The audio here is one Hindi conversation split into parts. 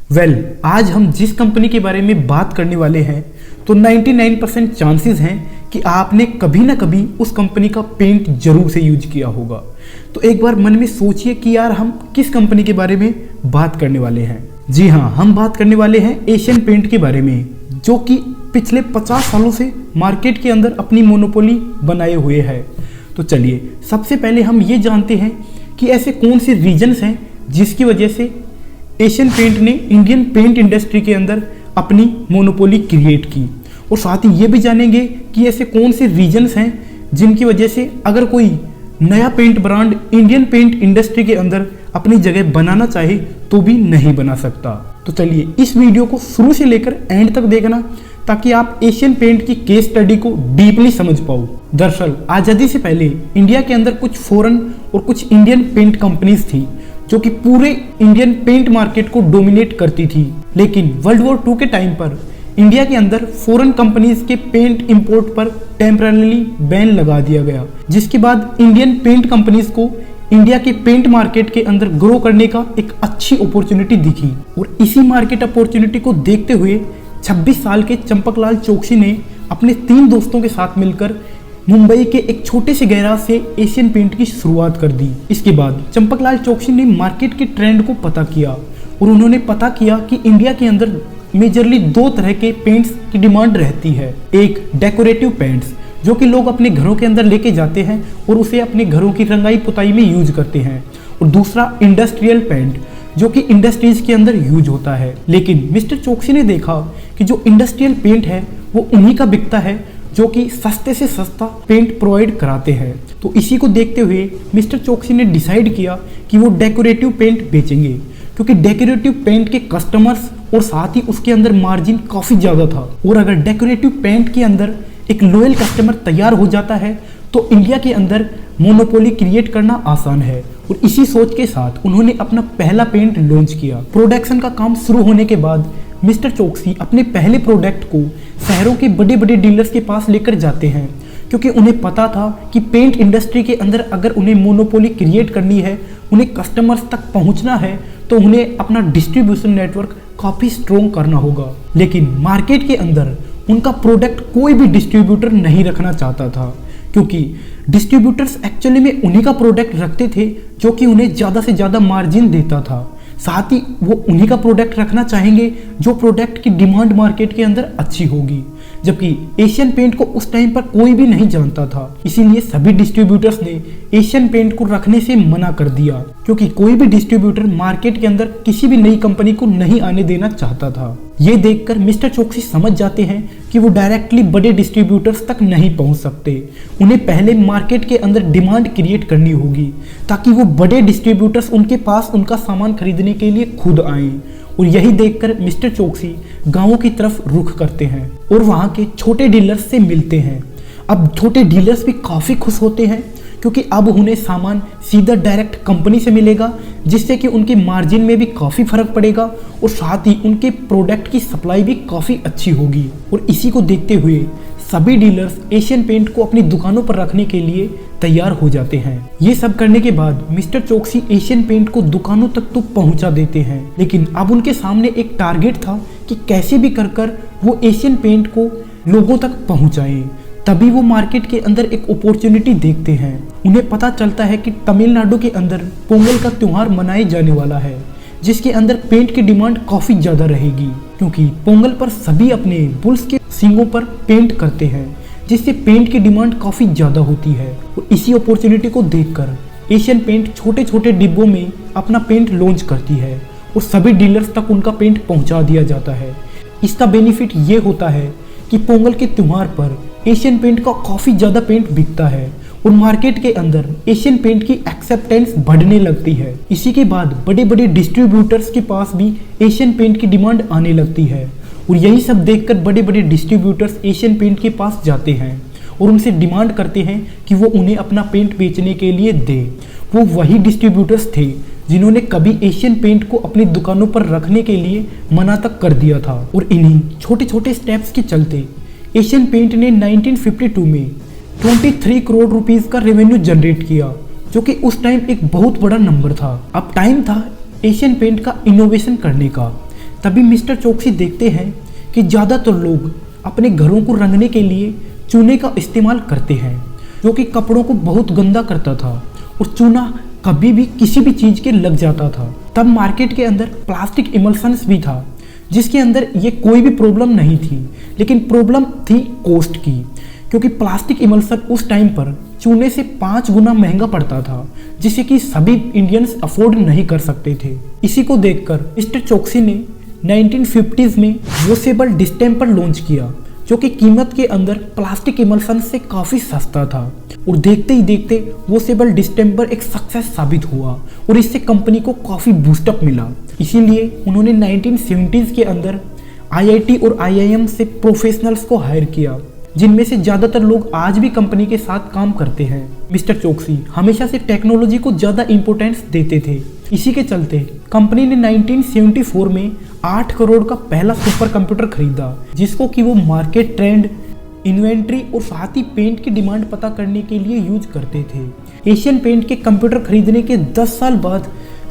आज हम जिस कंपनी के बारे में बात करने वाले हैं तो 99% चांसेस हैं कि आपने कभी ना कभी उस कंपनी का पेंट जरूर से यूज किया होगा। तो एक बार मन में सोचिए कि यार हम किस कंपनी के बारे में बात करने वाले हैं। जी हाँ, हम बात करने वाले हैं एशियन पेंट के बारे में, जो कि पिछले 50 सालों से मार्केट के अंदर अपनी मोनोपोली बनाए हुए है। तो चलिए सबसे पहले हम ये जानते हैं कि ऐसे कौन से रीजन्स हैं जिसकी वजह से एशियन पेंट ने इंडियन पेंट इंडस्ट्री के अंदर अपनी मोनोपोली क्रिएट की, और साथ ही ये भी जानेंगे कि ऐसे कौन से रीजन्स हैं जिनकी वजह से अगर कोई नया paint brand Indian paint industry के अंदर अपनी जगह बनाना चाहे तो भी नहीं बना सकता। तो चलिए इस वीडियो को शुरू से लेकर एंड तक देखना ताकि आप एशियन पेंट की केस स्टडी को डीपली समझ पाओ। दरअसल आज़ादी से पहले इंडिया के अंदर कुछ फॉरेन और कुछ इंडियन पेंट कंपनीज थी जो कि पूरे इंडियन पेंट मार्केट को डोमिनेट करती थी। लेकिन वर्ल्ड वॉर 2 के टाइम पर इंडिया के अंदर फॉरेन कंपनीज के पेंट इंपोर्ट पर टेम्पररीली बैन लगा दिया गया, जिसके बाद इंडियन पेंट कंपनीज को इंडिया के पेंट मार्केट के अंदर ग्रो करने का एक अच्छी अपॉर्चुनिटी दिखी। और इसी मार्केट अपॉर्चुनिटी को देखते हुए 26 साल के चंपकलाल चौकसी ने अपने 3 दोस्तों के साथ मिलकर मुंबई के एक छोटे से गैराज से एशियन पेंट की शुरुआत कर दी। इसके बाद चंपकलाल चौकसी ने मार्केट के ट्रेंड को पता किया और उन्होंने पता किया कि इंडिया के अंदर मेजरली 2 तरह के पेंट्स की डिमांड रहती है। एक डेकोरेटिव पेंट्स जो कि लोग अपने घरों के अंदर लेके जाते हैं और उसे अपने घरों की रंगाई पुताई में यूज करते हैं, और दूसरा इंडस्ट्रियल पेंट जो कि इंडस्ट्रीज के अंदर यूज होता है। लेकिन मिस्टर चौकसी ने देखा कि जो इंडस्ट्रियल पेंट है वो उन्हीं का बिकता है जो कि सस्ते से सस्ता पेंट प्रोवाइड कराते हैं। तो इसी को देखते हुए मिस्टर चौकसी ने डिसाइड किया कि वो डेकोरेटिव पेंट बेचेंगे, क्योंकि डेकोरेटिव पेंट के कस्टमर्स और साथ ही उसके अंदर मार्जिन काफ़ी ज़्यादा था। और अगर डेकोरेटिव पेंट के अंदर एक लॉयल कस्टमर तैयार हो जाता है तो इंडिया के अंदर मोनोपोली क्रिएट करना आसान है। और इसी सोच के साथ उन्होंने अपना पहला पेंट लॉन्च किया। प्रोडक्शन का काम शुरू होने के बाद मिस्टर चौकसी अपने पहले प्रोडक्ट को शहरों के बड़े बड़े डीलर्स के पास लेकर जाते हैं, क्योंकि उन्हें पता था कि पेंट इंडस्ट्री के अंदर अगर उन्हें मोनोपोली क्रिएट करनी है, उन्हें कस्टमर्स तक पहुंचना है, तो उन्हें अपना डिस्ट्रीब्यूशन नेटवर्क काफ़ी स्ट्रॉन्ग करना होगा। लेकिन मार्केट के अंदर उनका प्रोडक्ट कोई भी डिस्ट्रीब्यूटर नहीं रखना चाहता था, क्योंकि डिस्ट्रीब्यूटर्स एक्चुअली में उन्हीं का प्रोडक्ट रखते थे जो कि उन्हें ज़्यादा से ज़्यादा मार्जिन देता था। साथ ही वो उन्हीं का प्रोडक्ट रखना चाहेंगे जो प्रोडक्ट की डिमांड मार्केट के अंदर अच्छी होगी, जबकि एशियन पेंट को उस टाइम पर कोई भी नहीं जानता था। इसीलिए सभी डिस्ट्रीब्यूटर्स ने एशियन पेंट को रखने से मना कर दिया, क्योंकि कोई भी डिस्ट्रीब्यूटर मार्केट के अंदर किसी भी नई कंपनी को नहीं आने देना चाहता था। ये देखकर मिस्टर चौकसी समझ जाते हैं कि वो डायरेक्टली बड़े डिस्ट्रीब्यूटर्स तक नहीं पहुंच सकते। उन्हें पहले मार्केट के अंदर डिमांड क्रिएट करनी होगी ताकि वो बड़े डिस्ट्रीब्यूटर्स उनके पास उनका सामान खरीदने के लिए खुद आएं। और यही देखकर मिस्टर चौकसी गांवों की तरफ रुख करते हैं और वहां के छोटे डीलर्स से मिलते हैं। अब छोटे डीलर्स भी काफ़ी खुश होते हैं, क्योंकि अब उन्हें सामान सीधा डायरेक्ट कंपनी से मिलेगा, जिससे कि उनके मार्जिन में भी काफ़ी फर्क पड़ेगा और साथ ही उनके प्रोडक्ट की सप्लाई भी काफ़ी अच्छी होगी। और इसी को देखते हुए सभी डीलर्स एशियन पेंट को अपनी दुकानों पर रखने के लिए तैयार हो जाते हैं। ये सब करने के बाद मिस्टर चौकसी एशियन पेंट को दुकानों तक तो पहुंचा देते हैं, लेकिन अब उनके सामने एक टारगेट था कि कैसे भी कर वो एशियन पेंट को लोगों तक पहुंचाएं। तभी वो मार्केट के अंदर एक अपॉर्चुनिटी देखते हैं। उन्हें पता चलता है कि तमिलनाडु के अंदर पोंगल का त्यौहार मनाए जाने वाला है, जिसके अंदर पेंट की डिमांड काफ़ी ज़्यादा रहेगी, क्योंकि पोंगल पर सभी अपने बुल्स के सींगों पर पेंट करते हैं, जिससे पेंट की डिमांड काफ़ी ज़्यादा होती है। और इसी अपॉर्चुनिटी को देखकर एशियन पेंट छोटे छोटे डिब्बों में अपना पेंट लॉन्च करती है और सभी डीलर्स तक उनका पेंट पहुंचा दिया जाता है। इसका बेनिफिट ये होता है कि पोंगल के त्यौहार पर एशियन पेंट का काफ़ी ज़्यादा पेंट बिकता है और मार्केट के अंदर एशियन पेंट की एक्सेप्टेंस बढ़ने लगती है। इसी के बाद बड़े बड़े डिस्ट्रीब्यूटर्स के पास भी एशियन पेंट की डिमांड आने लगती है, और यही सब देखकर बड़े बड़े डिस्ट्रीब्यूटर्स एशियन पेंट के पास जाते हैं और उनसे डिमांड करते हैं कि वो उन्हें अपना पेंट बेचने के लिए दे। वो वही डिस्ट्रीब्यूटर्स थे जिन्होंने कभी एशियन पेंट को अपनी दुकानों पर रखने के लिए मना तक कर दिया था। और इन्हीं छोटे छोटे स्टेप्स के चलते एशियन पेंट ने 1952 में 23 करोड़ रुपीस का रेवेन्यू जनरेट किया, जो कि उस टाइम एक बहुत बड़ा नंबर था। अब टाइम था एशियन पेंट का इनोवेशन करने का, तभी मिस्टर चोकसी देखते हैं कि ज़्यादातर लोग अपने घरों को रंगने के लिए चूने का इस्तेमाल करते हैं, जो कि कपड़ों को बहुत गंदा करता था और चूना कभी भी किसी भी चीज़ के लग जाता था। तब मार्केट के अंदर प्लास्टिक इमल्शंस भी था, जिसके अंदर ये कोई भी प्रॉब्लम नहीं थी, लेकिन प्रॉब्लम थी कॉस्ट की, क्योंकि प्लास्टिक इमल्शन उस टाइम पर चूने से 5 गुना महंगा पड़ता था, जिसे कि सभी इंडियंस अफोर्ड नहीं कर सकते थे। इसी को देखकर मिस्टर चोकसी ने 1950s में वॉशेबल डिस्टेम्पर लॉन्च किया, जो कि कीमत के अंदर प्लास्टिक इमल्शन से काफ़ी सस्ता था, और देखते ही देखते वॉशेबल डिस्टेम्पर एक सक्सेस साबित हुआ और इससे कंपनी को काफ़ी बूस्टअप मिला। इसीलिए उन्होंने 1970s के अंदर IIT और IIM से प्रोफेशनल्स को हायर किया, जिनमें से ज़्यादातर लोग आज भी कंपनी के साथ काम करते हैं। मिस्टर चोकसी हमेशा से टेक्नोलॉजी को ज़्यादा इंपॉर्टेंस देते थे। इसी के चलते कंपनी ने 1974 में 8 करोड़ का पहला सुपर कंप्यूटर खरीदा, जिसको कि वो मार्केट ट्रेंड, इन्वेंट्री और साथ ही पेंट की डिमांड पता करने के लिए यूज करते थे। एशियन पेंट के कंप्यूटर खरीदने के 10 साल बाद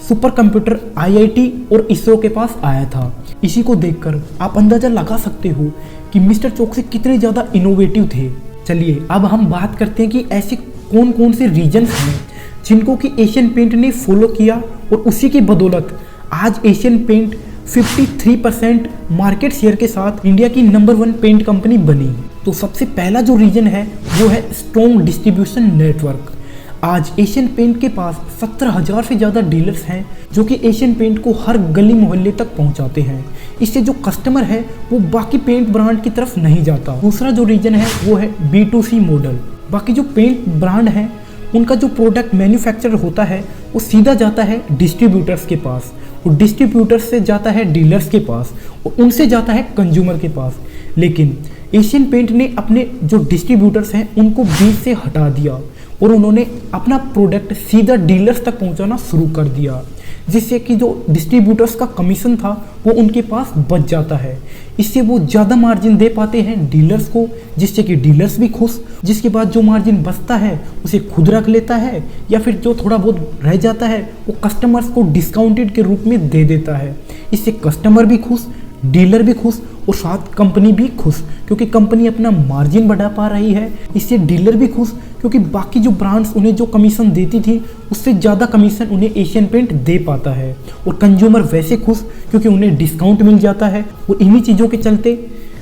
सुपर कंप्यूटर IIT और इसरो के पास आया था। इसी को देखकर आप अंदाजा लगा सकते हो कि मिस्टर चोकसी कितने ज़्यादा इनोवेटिव थे। चलिए अब हम बात करते हैं कि ऐसे कौन कौन से रीजन्स हैं जिनको कि एशियन पेंट ने फॉलो किया और उसी की बदौलत आज एशियन पेंट 53% मार्केट शेयर के साथ इंडिया की नंबर 1 पेंट कंपनी बनी। तो सबसे पहला जो रीजन है वो है स्ट्रॉन्ग डिस्ट्रीब्यूशन नेटवर्क। आज एशियन पेंट के पास 17,000 से ज़्यादा डीलर्स हैं, जो कि एशियन पेंट को हर गली मोहल्ले तक पहुंचाते हैं। इससे जो कस्टमर है वो बाकी पेंट ब्रांड की तरफ नहीं जाता। दूसरा जो रीजन है वो है B2C मॉडल। बाकी जो पेंट ब्रांड हैं उनका जो प्रोडक्ट मैन्युफैक्चरर होता है वो सीधा जाता है डिस्ट्रीब्यूटर्स के पास, और डिस्ट्रीब्यूटर्स से जाता है डीलर्स के पास, और उनसे जाता है कंज्यूमर के पास। लेकिन एशियन पेंट ने अपने जो डिस्ट्रीब्यूटर्स हैं उनको बीच से हटा दिया और उन्होंने अपना प्रोडक्ट सीधा डीलर्स तक पहुंचाना शुरू कर दिया, जिससे कि जो डिस्ट्रीब्यूटर्स का कमीशन था वो उनके पास बच जाता है। इससे वो ज़्यादा मार्जिन दे पाते हैं डीलर्स को, जिससे कि डीलर्स भी खुश। जिसके बाद जो मार्जिन बचता है उसे खुद रख लेता है, या फिर जो थोड़ा बहुत रह जाता है वो कस्टमर्स को डिस्काउंटेड के रूप में दे देता है। इससे कस्टमर भी खुश, डीलर भी खुश और साथ कंपनी भी खुश, क्योंकि कंपनी अपना मार्जिन बढ़ा पा रही है। इससे डीलर भी खुश, क्योंकि बाकी जो ब्रांड्स उन्हें जो कमीशन देती थी उससे ज़्यादा कमीशन उन्हें एशियन पेंट दे पाता है, और कंज्यूमर वैसे खुश क्योंकि उन्हें डिस्काउंट मिल जाता है। और इन्हीं चीज़ों के चलते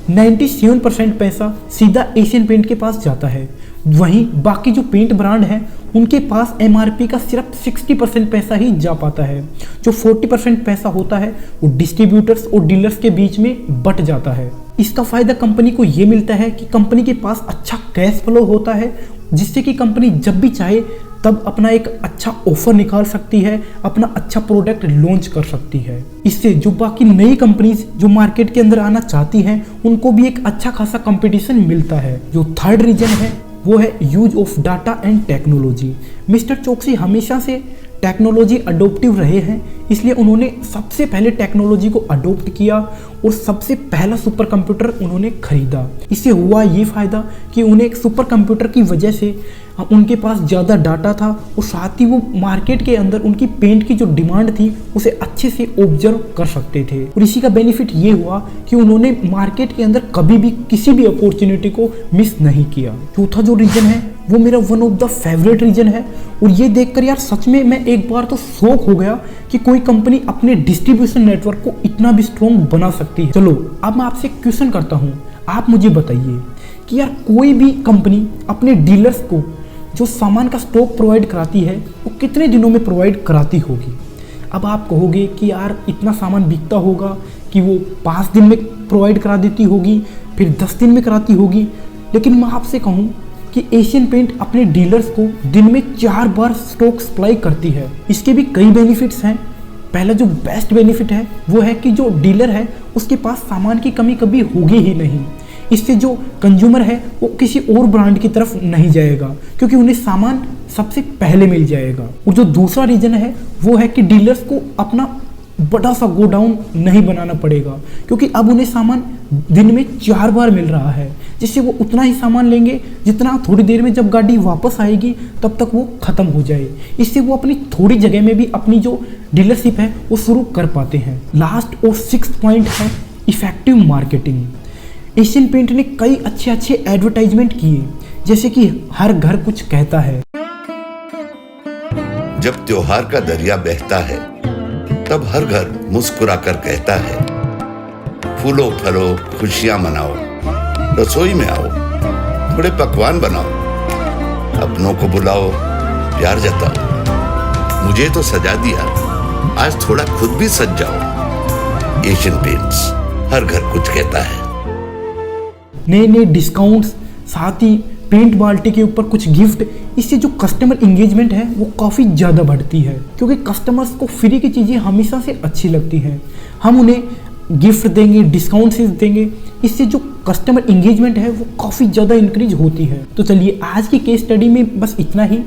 97% पैसा सीधा एशियन पेंट के पास जाता है। वहीं बाकी जो पेंट ब्रांड हैं उनके पास MRP का सिर्फ 60% पैसा ही जा पाता है। जो 40% पैसा होता है वो डिस्ट्रीब्यूटर्स और डीलर्स के बीच में बट जाता है। इसका फ़ायदा कंपनी को ये मिलता है कि कंपनी के पास अच्छा कैश फ्लो होता है, जिससे कि कंपनी जब भी चाहे तब अपना एक अच्छा ऑफर निकाल सकती है, अपना अच्छा प्रोडक्ट लॉन्च कर सकती है। इससे जो बाकी नई कंपनीज जो मार्केट के अंदर आना चाहती हैं उनको भी एक अच्छा खासा कंपटीशन मिलता है। जो थर्ड रीजन है वो है use of data and technology. Mister Choksi हमेशा से टेक्नोलॉजी अडोप्टिव रहे हैं, इसलिए उन्होंने सबसे पहले टेक्नोलॉजी को अडोप्ट किया और सबसे पहला सुपर कंप्यूटर उन्होंने खरीदा। इससे हुआ ये फ़ायदा कि उन्हें एक सुपर कंप्यूटर की वजह से उनके पास ज़्यादा डाटा था, और साथ ही वो मार्केट के अंदर उनकी पेंट की जो डिमांड थी उसे अच्छे से ऑब्जर्व कर सकते थे। और इसी का बेनिफिट ये हुआ कि उन्होंने मार्केट के अंदर कभी भी किसी भी अपॉर्चुनिटी को मिस नहीं किया। चौथा जो रीजन है वो मेरा one of the favourite reason है, और ये देखकर यार सच में मैं एक बार तो शॉक हो गया कि कोई कंपनी अपने डिस्ट्रीब्यूशन नेटवर्क को इतना भी स्ट्रॉन्ग बना सकती है। चलो अब मैं आपसे क्वेश्चन करता हूँ, आप मुझे बताइए कि यार कोई भी कंपनी अपने डीलर्स को जो सामान का स्टॉक प्रोवाइड कराती है वो कितने दिनों में प्रोवाइड कराती होगी। अब आप कहोगे कि यार इतना सामान बिकता होगा कि वो 5 दिन में प्रोवाइड करा देती होगी, फिर 10 दिन में कराती होगी। लेकिन मैं आपसे कहूँ कि एशियन पेंट अपने डीलर्स को दिन में 4 बार स्टॉक सप्लाई करती है। इसके भी कई बेनिफिट्स हैं। पहला जो बेस्ट बेनिफिट है वो है कि जो डीलर है उसके पास सामान की कमी कभी होगी ही नहीं। इससे जो कंज्यूमर है वो किसी और ब्रांड की तरफ नहीं जाएगा, क्योंकि उन्हें सामान सबसे पहले मिल जाएगा। और जो दूसरा रीजन है वो है कि डीलर्स को अपना बड़ा सा गोडाउन नहीं बनाना पड़ेगा, क्योंकि अब उन्हें सामान दिन में 4 बार मिल रहा है, जिससे वो उतना ही सामान लेंगे जितना थोड़ी देर में जब गाड़ी वापस आएगी तब तक वो ख़त्म हो जाए। इससे वो अपनी थोड़ी जगह में भी अपनी जो डीलरशिप है वो शुरू कर पाते हैं। लास्ट और 6th पॉइंट है इफेक्टिव मार्केटिंग। एशियन पेंट ने कई अच्छे एडवर्टाइजमेंट किए, जैसे कि हर घर कुछ कहता है। जब त्योहार का दरिया बहता है तब हर घर मुस्कुरा कर कहता है, फूलो फलो खुशियां मनाओ, रसोई में आओ, थोड़े पकवान बनाओ, अपनों को बुलाओ, प्यार जताओ, मुझे तो सजा दिया, आज थोड़ा खुद भी सज जाओ। एशियन पेंट्स, हर घर कुछ कहता है। नए डिस्काउंट्स, साथ ही पेंट बाल्टी के ऊपर कुछ गिफ्ट, इससे जो कस्टमर इंगेजमेंट है वो काफ़ी ज़्यादा बढ़ती है, क्योंकि कस्टमर्स को फ्री की चीज़ें हमेशा से अच्छी लगती हैं। हम उन्हें गिफ्ट देंगे, डिस्काउंट्स देंगे, इससे जो कस्टमर इंगेजमेंट है वो काफ़ी ज़्यादा इंक्रीज होती है। तो चलिए आज की केस स्टडी में बस इतना ही।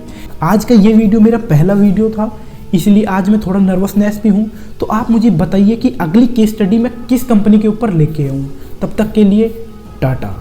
आज का ये वीडियो मेरा पहला वीडियो था, इसलिए आज मैं थोड़ा नर्वसनेस भी हूँ। तो आप मुझे बताइए कि अगली केस स्टडी में किस कंपनी के ऊपर लेके आऊँ। तब तक के लिए टाटा।